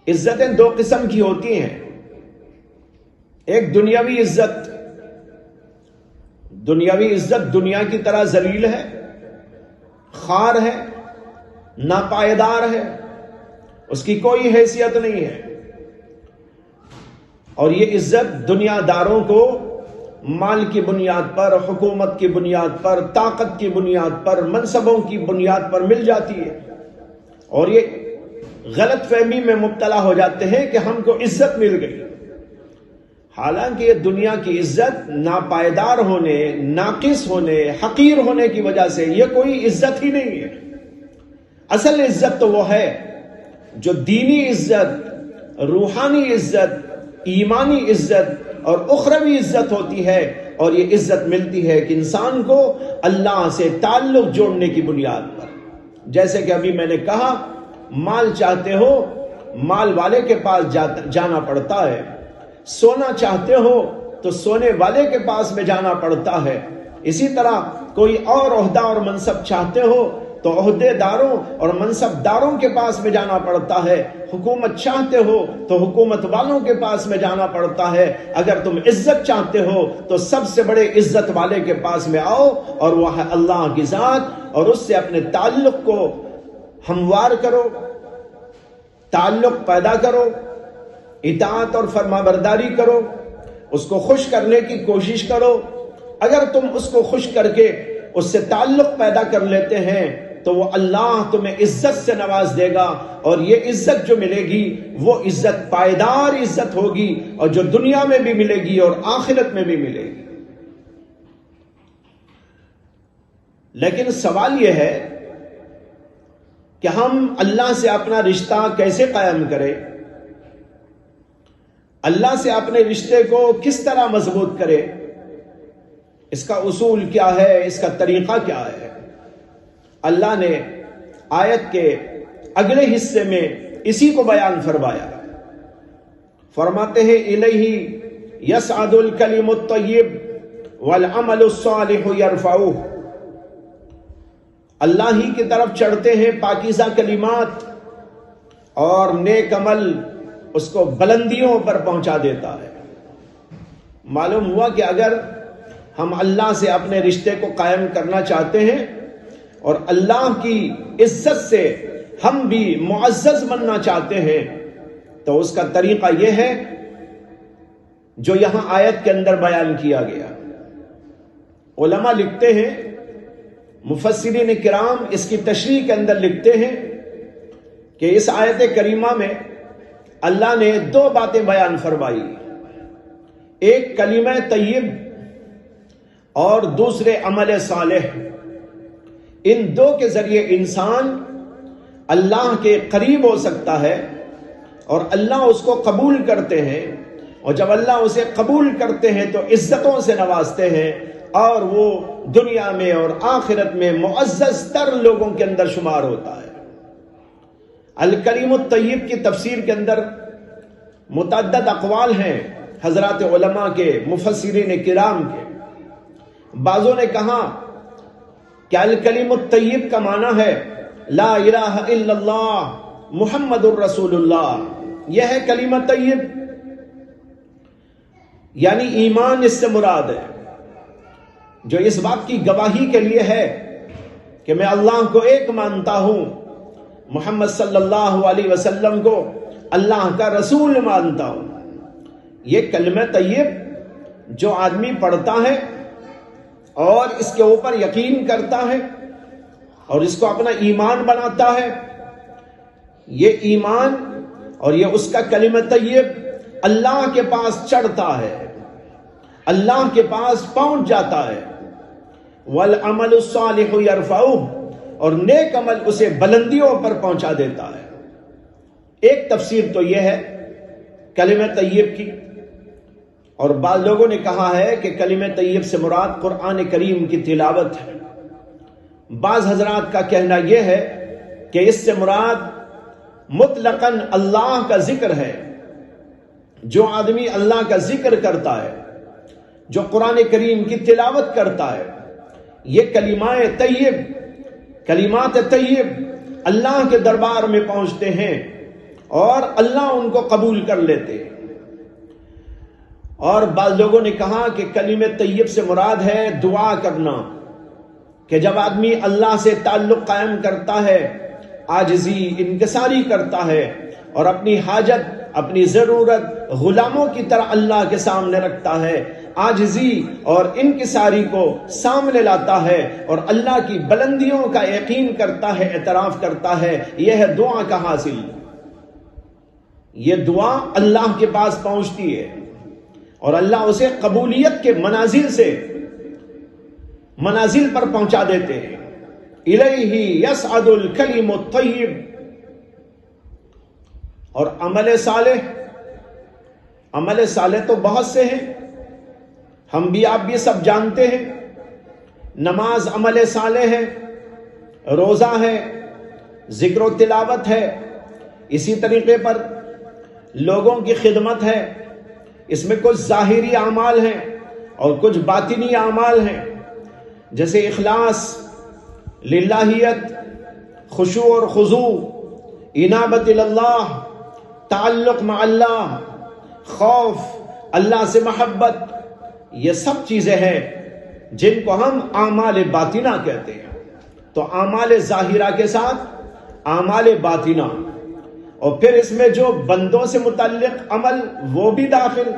عزتیں دو قسم کی ہوتی ہیں. ایک دنیاوی عزت. دنیاوی عزت دنیا کی طرح ذلیل ہے، خوار ہے، ناپائیدار ہے، اس کی کوئی حیثیت نہیں ہے. اور یہ عزت دنیا داروں کو مال کی بنیاد پر، حکومت کی بنیاد پر، طاقت کی بنیاد پر، منصبوں کی بنیاد پر مل جاتی ہے، اور یہ غلط فہمی میں مبتلا ہو جاتے ہیں کہ ہم کو عزت مل گئی. حالانکہ یہ دنیا کی عزت ناپائیدار ہونے، ناقص ہونے، حقیر ہونے کی وجہ سے یہ کوئی عزت ہی نہیں ہے. اصل عزت تو وہ ہے جو دینی عزت، روحانی عزت، ایمانی عزت اور اخروی عزت ہوتی ہے. اور یہ عزت ملتی ہے کہ انسان کو اللہ سے تعلق جوڑنے کی بنیاد پر. جیسے کہ ابھی میں نے کہا، مال چاہتے ہو مال والے کے پاس جانا پڑتا ہے، سونا چاہتے ہو تو سونے والے کے پاس میں جانا پڑتا ہے. اسی طرح کوئی اور عہدہ اور منصب چاہتے ہو تو عہدے داروں اور منصب داروں کے پاس میں جانا پڑتا ہے. حکومت چاہتے ہو تو حکومت والوں کے پاس میں جانا پڑتا ہے. اگر تم عزت چاہتے ہو تو سب سے بڑے عزت والے کے پاس میں آؤ، اور وہ ہے اللہ کی ذات، اور اس سے اپنے تعلق کو ہموار کرو، تعلق پیدا کرو، اطاعت اور فرمانبرداری کرو، اس کو خوش کرنے کی کوشش کرو. اگر تم اس کو خوش کر کے اس سے تعلق پیدا کر لیتے ہیں تو وہ اللہ تمہیں عزت سے نواز دے گا، اور یہ عزت جو ملے گی وہ عزت پائیدار عزت ہوگی، اور جو دنیا میں بھی ملے گی اور آخرت میں بھی ملے گی. لیکن سوال یہ ہے کہ ہم اللہ سے اپنا رشتہ کیسے قائم کریں، اللہ سے اپنے رشتے کو کس طرح مضبوط کرے، اس کا اصول کیا ہے، اس کا طریقہ کیا ہے. اللہ نے آیت کے اگلے حصے میں اسی کو بیان فرمایا. فرماتے ہیں الیہ یصعد الکلم الطیب والعمل الصالح یرفعہ. اللہ ہی کی طرف چڑھتے ہیں پاکیزہ کلمات، اور نیک عمل اس کو بلندیوں پر پہنچا دیتا ہے. معلوم ہوا کہ اگر ہم اللہ سے اپنے رشتے کو قائم کرنا چاہتے ہیں اور اللہ کی عزت سے ہم بھی معزز بننا چاہتے ہیں تو اس کا طریقہ یہ ہے جو یہاں آیت کے اندر بیان کیا گیا. علماء لکھتے ہیں، مفسرین کرام اس کی تشریح کے اندر لکھتے ہیں کہ اس آیت کریمہ میں اللہ نے دو باتیں بیان فرمائی. ایک کلمہ طیب اور دوسرے عمل صالح. ان دو کے ذریعے انسان اللہ کے قریب ہو سکتا ہے، اور اللہ اس کو قبول کرتے ہیں، اور جب اللہ اسے قبول کرتے ہیں تو عزتوں سے نوازتے ہیں، اور وہ دنیا میں اور آخرت میں معزز تر لوگوں کے اندر شمار ہوتا ہے. الکلیم الطیب کی تفسیر کے اندر متعدد اقوال ہیں حضرات علماء کے، مفسرین کرام کے. بعضوں نے کہا کہ الکلیم الطیب کا معنی ہے لا الہ الا اللہ محمد الرسول اللہ. یہ ہے کلمہ طیب، یعنی ایمان اس سے مراد ہے، جو اس بات کی گواہی کے لیے ہے کہ میں اللہ کو ایک مانتا ہوں، محمد صلی اللہ علیہ وسلم کو اللہ کا رسول مانتا ہوں. یہ کلمہ طیب جو آدمی پڑھتا ہے اور اس کے اوپر یقین کرتا ہے اور اس کو اپنا ایمان بناتا ہے، یہ ایمان اور یہ اس کا کلمہ طیب اللہ کے پاس چڑھتا ہے، اللہ کے پاس پہنچ جاتا ہے. والعمل الصالح یرفعہ، اور نیک عمل اسے بلندیوں پر پہنچا دیتا ہے. ایک تفسیر تو یہ ہے کلمہ طیب کی، اور بعض لوگوں نے کہا ہے کہ کلمہ طیب سے مراد قرآن کریم کی تلاوت ہے. بعض حضرات کا کہنا یہ ہے کہ اس سے مراد مطلقاً اللہ کا ذکر ہے. جو آدمی اللہ کا ذکر کرتا ہے، جو قرآن کریم کی تلاوت کرتا ہے، یہ کلمات طیب اللہ کے دربار میں پہنچتے ہیں اور اللہ ان کو قبول کر لیتے ہیں۔ اور بعض لوگوں نے کہا کہ کلمہ طیب سے مراد ہے دعا کرنا، کہ جب آدمی اللہ سے تعلق قائم کرتا ہے، عاجزی انکساری کرتا ہے اور اپنی حاجت اپنی ضرورت غلاموں کی طرح اللہ کے سامنے رکھتا ہے، عاجزی اور انکساری کو سامنے لاتا ہے اور اللہ کی بلندیوں کا یقین کرتا ہے، اعتراف کرتا ہے، یہ ہے دعا کا حاصل۔ یہ دعا اللہ کے پاس پہنچتی ہے اور اللہ اسے قبولیت کے منازل پر پہنچا دیتے ہیں۔ الیہ یصعد الکلم الطیب۔ اور عمل صالح تو بہت سے ہیں، ہم بھی آپ بھی سب جانتے ہیں۔ نماز عمل صالح ہے، روزہ ہے، ذکر و تلاوت ہے، اسی طریقے پر لوگوں کی خدمت ہے، اس میں کچھ ظاہری اعمال ہیں اور کچھ باطنی اعمال ہیں، جیسے اخلاص، للہیت، خشوع اور خضوع، انابت اللہ، تعلق مع اللہ، خوف، اللہ سے محبت، یہ سب چیزیں ہیں جن کو ہم اعمال باطنہ کہتے ہیں۔ تو اعمال ظاہرہ کے ساتھ اعمال باطنہ، اور پھر اس میں جو بندوں سے متعلق عمل وہ بھی داخل،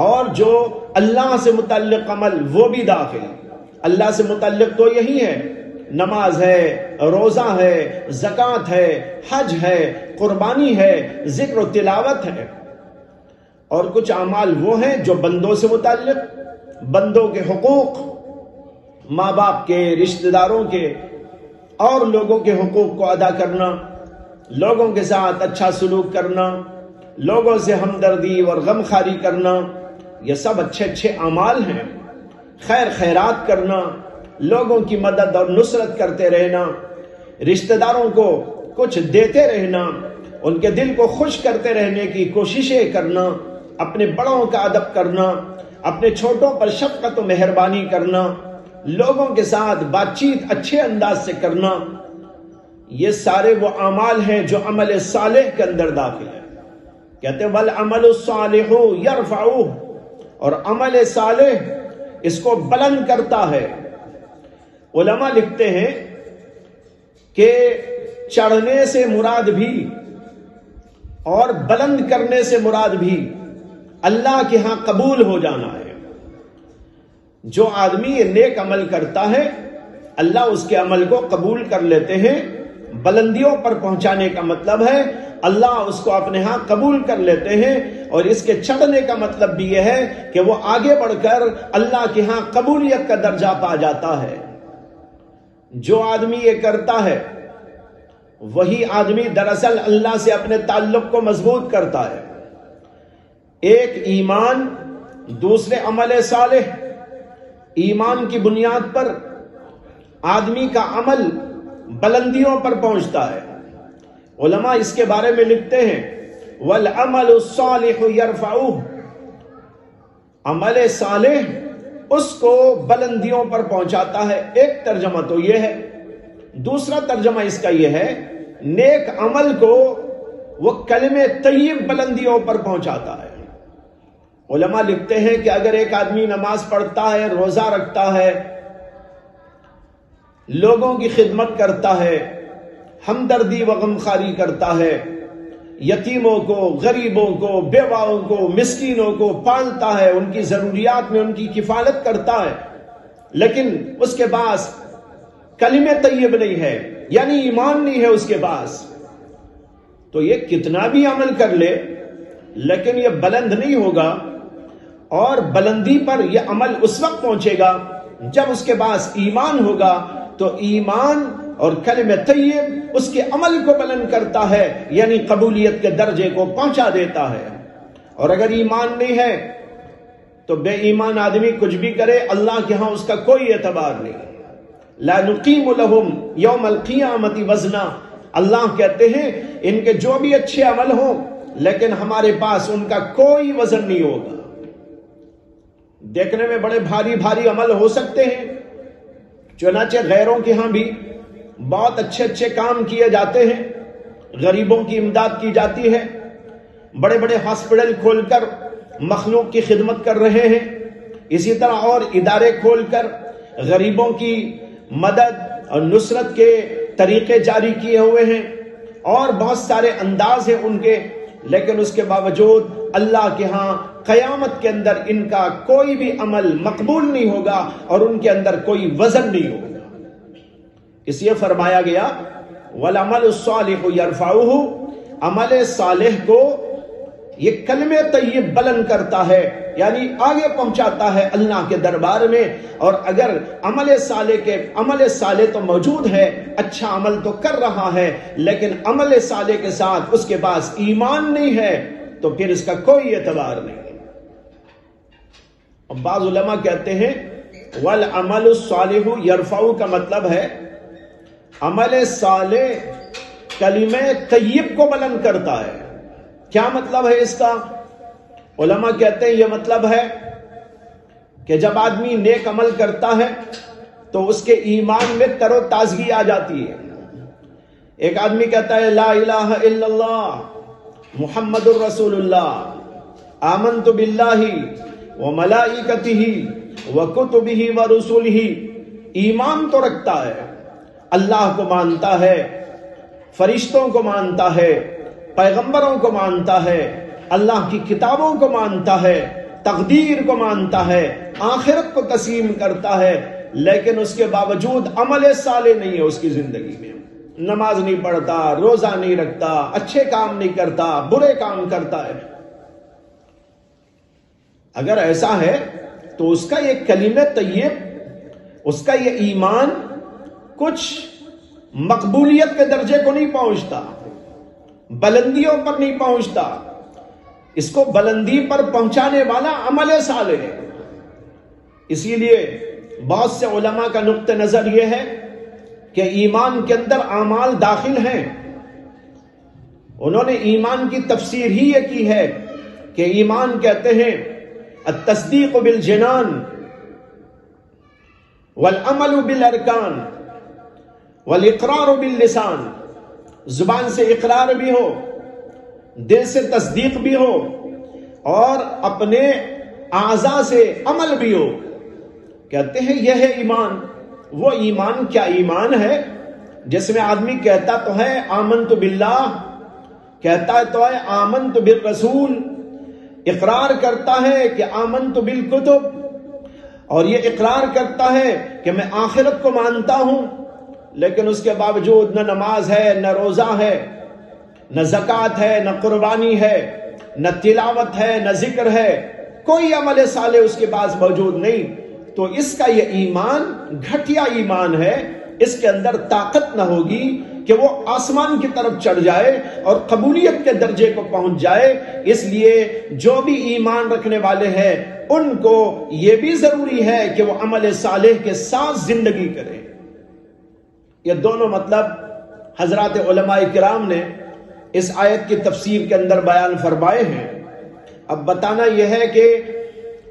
اور جو اللہ سے متعلق عمل وہ بھی داخل۔ اللہ سے متعلق تو یہی ہے، نماز ہے، روزہ ہے، زکوٰۃ ہے، حج ہے، قربانی ہے، ذکر و تلاوت ہے۔ اور کچھ اعمال وہ ہیں جو بندوں سے متعلق، بندوں کے حقوق، ماں باپ کے، رشتہ داروں کے اور لوگوں کے حقوق کو ادا کرنا، لوگوں کے ساتھ اچھا سلوک کرنا، لوگوں سے ہمدردی اور غمخواری کرنا، یہ سب اچھے اعمال ہیں۔ خیر خیرات کرنا، لوگوں کی مدد اور نصرت کرتے رہنا، رشتہ داروں کو کچھ دیتے رہنا، ان کے دل کو خوش کرتے رہنے کی کوششیں کرنا، اپنے بڑوں کا ادب کرنا، اپنے چھوٹوں پر شفقت و مہربانی کرنا، لوگوں کے ساتھ بات چیت اچھے انداز سے کرنا، یہ سارے وہ اعمال ہیں جو عمل صالح کے اندر داخل ہے۔ کہتے ہیں والعمل الصالح یرفعہ، اور عمل صالح اس کو بلند کرتا ہے۔ علماء لکھتے ہیں کہ چڑھنے سے مراد بھی اور بلند کرنے سے مراد بھی اللہ کے ہاں قبول ہو جانا ہے۔ جو آدمی یہ نیک عمل کرتا ہے اللہ اس کے عمل کو قبول کر لیتے ہیں۔ بلندیوں پر پہنچانے کا مطلب ہے اللہ اس کو اپنے ہاں قبول کر لیتے ہیں، اور اس کے چڑھنے کا مطلب بھی یہ ہے کہ وہ آگے بڑھ کر اللہ کے ہاں قبولیت کا درجہ پا جاتا ہے۔ جو آدمی یہ کرتا ہے وہی آدمی دراصل اللہ سے اپنے تعلق کو مضبوط کرتا ہے۔ ایک ایمان، دوسرے عمل صالح۔ ایمان کی بنیاد پر آدمی کا عمل بلندیوں پر پہنچتا ہے۔ علماء اس کے بارے میں لکھتے ہیں والعمل الصالح یرفعہ، عمل صالح اس کو بلندیوں پر پہنچاتا ہے۔ ایک ترجمہ تو یہ ہے، دوسرا ترجمہ اس کا یہ ہے نیک عمل کو وہ کلمہ طیب بلندیوں پر پہنچاتا ہے۔ علماء لکھتے ہیں کہ اگر ایک آدمی نماز پڑھتا ہے، روزہ رکھتا ہے، لوگوں کی خدمت کرتا ہے، ہمدردی و غمخواری کرتا ہے، یتیموں کو، غریبوں کو، بیواؤں کو، مسکینوں کو پالتا ہے، ان کی ضروریات میں ان کی کفالت کرتا ہے، لیکن اس کے پاس کلمہ طیب نہیں ہے، یعنی ایمان نہیں ہے اس کے پاس، تو یہ کتنا بھی عمل کر لے لیکن یہ بلند نہیں ہوگا۔ اور بلندی پر یہ عمل اس وقت پہنچے گا جب اس کے پاس ایمان ہوگا، تو ایمان اور کلمہ طیب اس کے عمل کو بلند کرتا ہے، یعنی قبولیت کے درجے کو پہنچا دیتا ہے۔ اور اگر ایمان نہیں ہے تو بے ایمان آدمی کچھ بھی کرے اللہ کے ہاں اس کا کوئی اعتبار نہیں۔ لا نقیم لہم یوم القیامت وزنا، اللہ کہتے ہیں ان کے جو بھی اچھے عمل ہوں لیکن ہمارے پاس ان کا کوئی وزن نہیں ہوگا۔ دیکھنے میں بڑے بھاری بھاری عمل ہو سکتے ہیں، چنانچہ غیروں کے ہاں بھی بہت اچھے کام کیے جاتے ہیں، غریبوں کی امداد کی جاتی ہے، بڑے بڑے ہاسپٹل کھول کر مخلوق کی خدمت کر رہے ہیں، اسی طرح اور ادارے کھول کر غریبوں کی مدد اور نصرت کے طریقے جاری کیے ہوئے ہیں، اور بہت سارے انداز ہیں ان کے، لیکن اس کے باوجود اللہ کے ہاں قیامت کے اندر ان کا کوئی بھی عمل مقبول نہیں ہوگا اور ان کے اندر کوئی وزن نہیں ہوگا۔ اس لیے فرمایا گیا وَالْعَمَلُ الصَّالِحُ يَرْفَعُهُ، عمل صالح کو یہ کلمہ طیب بلند کرتا ہے، یعنی آگے پہنچاتا ہے اللہ کے دربار میں۔ اور اگر عمل صالح تو موجود ہے، اچھا عمل تو کر رہا ہے، لیکن عمل صالح کے ساتھ اس کے پاس ایمان نہیں ہے تو پھر اس کا کوئی اعتبار نہیں۔ اب بعض علماء کہتے ہیں وَالْعَمَلُ الصَّالِحُ يَرْفَعُ کا مطلب ہے عمل صالح کلمہ طیب کو بلند کرتا ہے۔ کیا مطلب ہے اس کا؟ علماء کہتے ہیں یہ مطلب ہے کہ جب آدمی نیک عمل کرتا ہے تو اس کے ایمان میں تر و تازگی آ جاتی ہے۔ ایک آدمی کہتا ہے لا الہ الا اللہ محمد الرسول اللہ، آمنت باللہ وملائکتہ وکتبہ ورسلہ، ایمان تو رکھتا ہے، اللہ کو مانتا ہے، فرشتوں کو مانتا ہے، پیغمبروں کو مانتا ہے، اللہ کی کتابوں کو مانتا ہے، تقدیر کو مانتا ہے، آخرت کو تسلیم کرتا ہے، لیکن اس کے باوجود عمل صالح نہیں ہے اس کی زندگی میں، نماز نہیں پڑھتا، روزہ نہیں رکھتا، اچھے کام نہیں کرتا، برے کام کرتا ہے۔ اگر ایسا ہے تو اس کا یہ کلمہ طیب، اس کا یہ ایمان کچھ مقبولیت کے درجے کو نہیں پہنچتا، بلندیوں پر نہیں پہنچتا، اس کو بلندی پر پہنچانے والا عمل صالح ہے۔ اسی لیے بہت سے علماء کا نقطہ نظر یہ ہے کہ ایمان کے اندر اعمال داخل ہیں۔ انہوں نے ایمان کی تفسیر ہی یہ کی ہے کہ ایمان کہتے ہیں التصدیق بالجنان والعمل بالارکان والاقرار باللسان، زبان سے اقرار بھی ہو، دل سے تصدیق بھی ہو، اور اپنے اعضاء سے عمل بھی ہو۔ کہتے ہیں یہ ہے ایمان۔ وہ ایمان کیا ایمان ہے جس میں آدمی کہتا تو ہے آمنت باللہ، کہتا تو ہے آمنت بالرسول، اقرار کرتا ہے کہ آمنت بالکتب، اور یہ اقرار کرتا ہے کہ میں آخرت کو مانتا ہوں، لیکن اس کے باوجود نہ نماز ہے، نہ روزہ ہے، نہ زکوٰۃ ہے، نہ قربانی ہے، نہ تلاوت ہے، نہ ذکر ہے، کوئی عمل صالح اس کے پاس موجود نہیں، تو اس کا یہ ایمان گھٹیا ایمان ہے۔ اس کے اندر طاقت نہ ہوگی کہ وہ آسمان کی طرف چڑھ جائے اور قبولیت کے درجے کو پہنچ جائے۔ اس لیے جو بھی ایمان رکھنے والے ہیں ان کو یہ بھی ضروری ہے کہ وہ عمل صالح کے ساتھ زندگی کریں۔ یہ دونوں مطلب حضرات علماء کرام نے اس آیت کی تفسیر کے اندر بیان فرمائے ہیں۔ اب بتانا یہ ہے کہ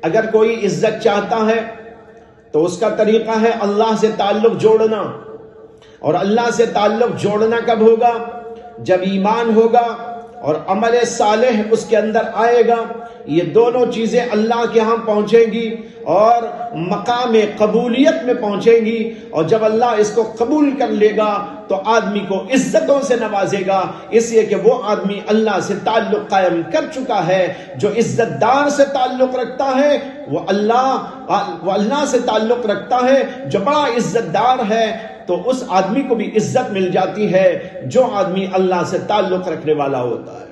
اگر کوئی عزت چاہتا ہے تو اس کا طریقہ ہے اللہ سے تعلق جوڑنا، اور اللہ سے تعلق جوڑنا کب ہوگا؟ جب ایمان ہوگا اور عمل صالح اس کے اندر آئے گا۔ یہ دونوں چیزیں اللہ کے ہاں پہنچیں گی اور مقام قبولیت میں پہنچیں گی، اور جب اللہ اس کو قبول کر لے گا تو آدمی کو عزتوں سے نوازے گا، اس لیے کہ وہ آدمی اللہ سے تعلق قائم کر چکا ہے۔ جو عزت دار سے تعلق رکھتا ہے وہ اللہ سے تعلق رکھتا ہے، جو بڑا عزت دار ہے تو اس آدمی کو بھی عزت مل جاتی ہے جو آدمی اللہ سے تعلق رکھنے والا ہوتا ہے۔